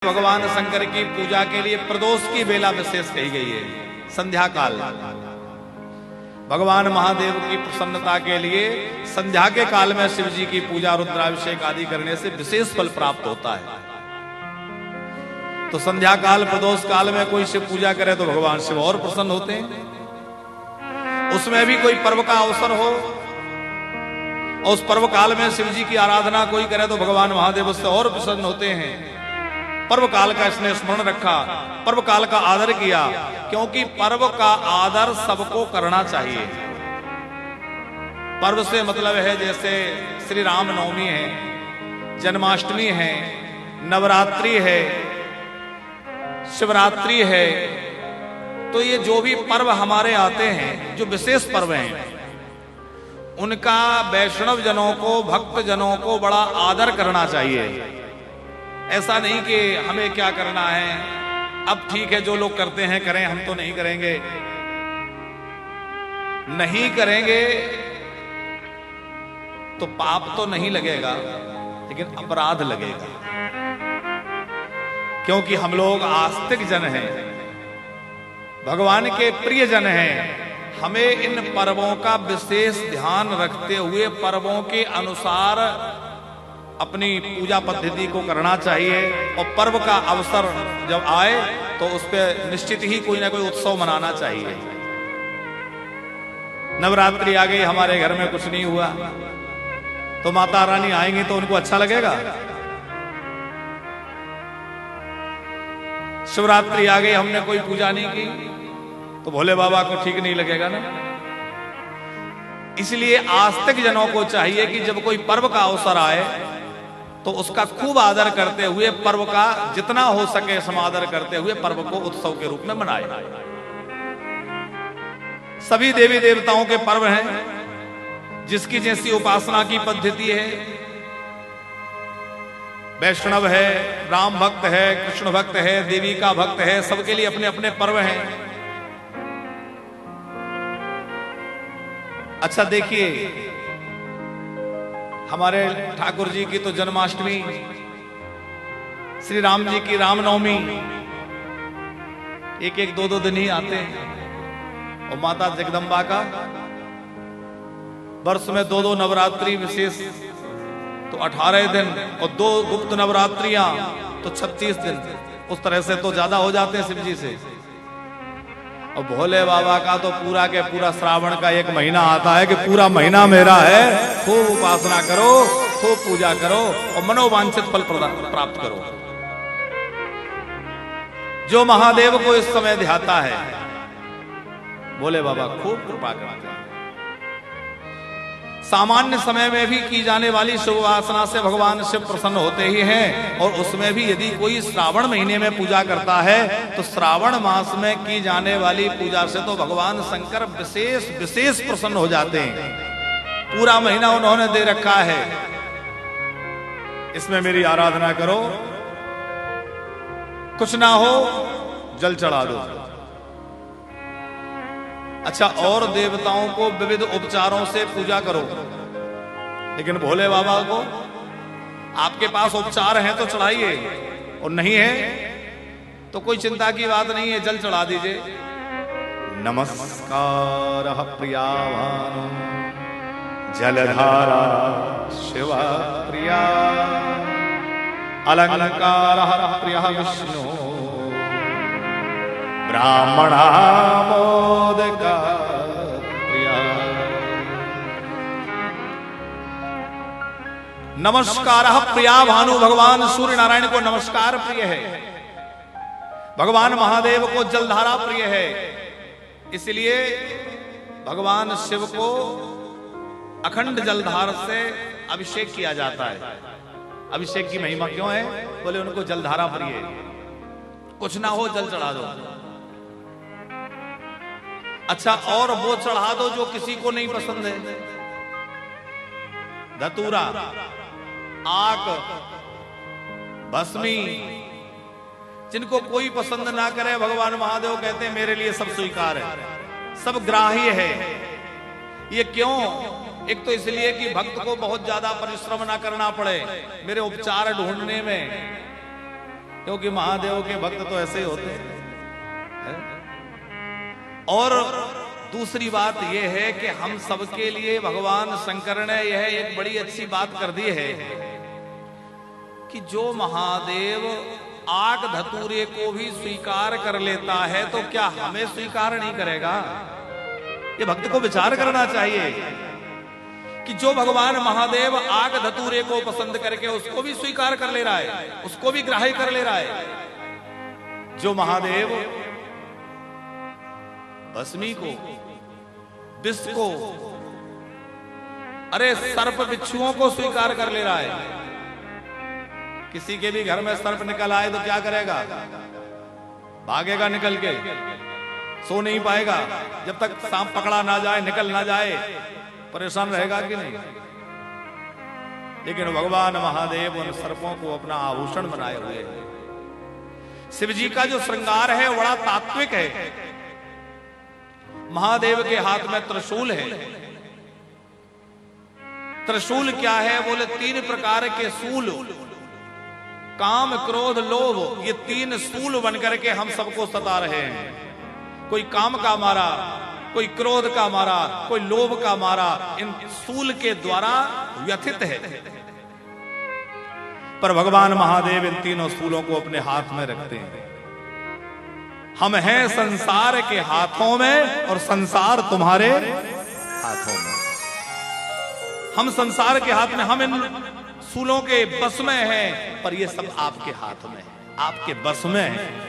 भगवान शंकर की पूजा के लिए प्रदोष की बेला विशेष कही गई है। संध्या काल भगवान महादेव की प्रसन्नता के लिए संध्या के काल में शिव जी की पूजा रुद्राभिषेक आदि करने से विशेष फल प्राप्त होता है। तो संध्या काल प्रदोष काल में कोई शिव पूजा करे तो भगवान शिव और प्रसन्न होते हैं। उसमें भी कोई पर्व का अवसर हो और उस पर्व काल में शिव जी की आराधना कोई करे तो भगवान महादेव उससे और प्रसन्न होते हैं। पर्व काल का इसने स्मरण रखा, पर्व काल का आदर किया, क्योंकि पर्व का आदर सबको करना चाहिए। पर्व से मतलब है जैसे श्री राम नवमी है, जन्माष्टमी है, नवरात्रि है, शिवरात्रि है, तो ये जो भी पर्व हमारे आते हैं, जो विशेष पर्व हैं, उनका वैष्णव जनों को, भक्त जनों को बड़ा आदर करना चाहिए। ऐसा नहीं कि हमें क्या करना है, अब ठीक है जो लोग करते हैं करें, हम तो नहीं करेंगे। नहीं करेंगे तो पाप तो नहीं लगेगा, लेकिन अपराध लगेगा, क्योंकि हम लोग आस्तिक जन हैं, भगवान के प्रिय जन हैं। हमें इन पर्वों का विशेष ध्यान रखते हुए पर्वों के अनुसार अपनी पूजा पद्धति को करना चाहिए। और पर्व का अवसर जब आए तो उस पर निश्चित ही कोई ना कोई उत्सव मनाना चाहिए। नवरात्रि आ गई, हमारे घर में कुछ नहीं हुआ तो माता रानी आएंगी तो उनको अच्छा लगेगा। शिवरात्रि आ गई, हमने कोई पूजा नहीं की तो भोले बाबा को ठीक नहीं लगेगा ना। इसलिए आस्तिक जनों को चाहिए कि जब कोई पर्व का अवसर आए तो उसका खूब आदर करते हुए, पर्व का जितना हो सके समादर करते हुए पर्व को उत्सव के रूप में मनाए। सभी देवी देवताओं के पर्व हैं, जिसकी जैसी उपासना की पद्धति है। वैष्णव है, राम भक्त है, कृष्ण भक्त है, देवी का भक्त है, सबके लिए अपने अपने पर्व हैं। अच्छा देखिए, हमारे ठाकुर जी की तो जन्माष्टमी, श्री राम जी की रामनवमी एक एक दो दिन ही आते हैं। और माता जगदम्बा का वर्ष में दो नवरात्रि विशेष तो 18 दिन, और 2 गुप्त नवरात्रियां तो 36 दिन। उस तरह से तो ज्यादा हो जाते हैं शिव जी से। और भोले बाबा का तो पूरा के पूरा श्रावण का 1 महीना आता है कि पूरा महीना मेरा है। खूब उपासना करो, खूब पूजा करो और मनोवांछित फल प्राप्त करो। जो महादेव को इस समय ध्याता है, भोले बाबा खूब कृपा करते हैं। सामान्य समय में भी की जाने वाली शुभ उपासना से भगवान शिव प्रसन्न होते ही हैं। और उसमें भी यदि कोई श्रावण महीने में पूजा करता है तो श्रावण मास में की जाने वाली पूजा से तो भगवान शंकर विशेष प्रसन्न हो जाते हैं। पूरा महीना उन्होंने दे रखा है, इसमें मेरी आराधना करो, कुछ ना हो जल चढ़ा दो। अच्छा, और देवताओं को विविध उपचारों से पूजा करो, लेकिन भोले बाबा को आपके पास उपचार हैं तो चढ़ाइए, और नहीं है तो कोई चिंता की बात नहीं है, जल चढ़ा दीजिए। नमस्कार प्रिया भानु जलधारा शिवा प्रिया, अलंकार प्रिया विष्णु ब्राह्मणा मोदका प्रिया। नमस्कार प्रिया भानु, भगवान सूर्य नारायण को नमस्कार प्रिय है, भगवान महादेव को जलधारा प्रिय है। इसलिए भगवान शिव को अखंड जलधार से अभिषेक किया जाता है। अभिषेक की महिमा क्यों है? बोले उनको जलधारा प्रिय है। कुछ ना हो जल चढ़ा दो। अच्छा, और वो चढ़ा दो जो किसी को नहीं पसंद है। धतूरा, आक, भस्मी, जिनको कोई पसंद ना करे, भगवान महादेव कहते हैं मेरे लिए सब स्वीकार है, सब ग्राह्य है। ये क्यों? एक तो इसलिए कि भक्त को बहुत ज्यादा परिश्रम ना करना पड़े मेरे उपचार ढूंढने में। क्योंकि महादेव के भक्त तो ऐसे ही होते हैं। और दूसरी बात यह है कि हम सबके लिए भगवान शंकर ने यह एक बड़ी अच्छी बात कर दी है कि जो महादेव आग धतूरे को भी स्वीकार कर लेता है तो क्या हमें स्वीकार नहीं करेगा? ये भक्त को विचार करना चाहिए कि जो भगवान महादेव आग धतूरे को पसंद करके उसको भी स्वीकार कर ले रहा है, उसको भी ग्राह्य कर ले रहा है। जो महादेव भस्मी को, विष को, अरे सर्प बिच्छुओं को स्वीकार कर ले रहा है। किसी के भी घर में सर्प निकल आए तो क्या करेगा? भागेगा निकल के, सो नहीं पाएगा जब तक सांप पकड़ा ना जाए, निकल ना जाए, परेशान रहेगा कि नहीं? लेकिन भगवान महादेव उन सर्पों को अपना आभूषण बनाए हुए हैं। शिव जी का जो श्रृंगार है बड़ा तात्विक है। महादेव के हाथ में त्रिशूल है। त्रिशूल क्या है? बोले 3 प्रकार के सूल, काम, क्रोध, लोभ, ये 3 सूल बनकर के हम सबको सता रहे हैं। कोई काम का मारा, कोई क्रोध का मारा, कोई लोभ का मारा, इन सूल के द्वारा व्यथित है। पर भगवान महादेव इन तीनों सूलों को अपने हाथ में रखते हैं। हम हैं संसार के हाथों में और संसार तुम्हारे हाथों में। हम संसार के हाथ में, हम इन सूलों के बस में हैं, पर ये सब आपके हाथ में है, आपके बस में है।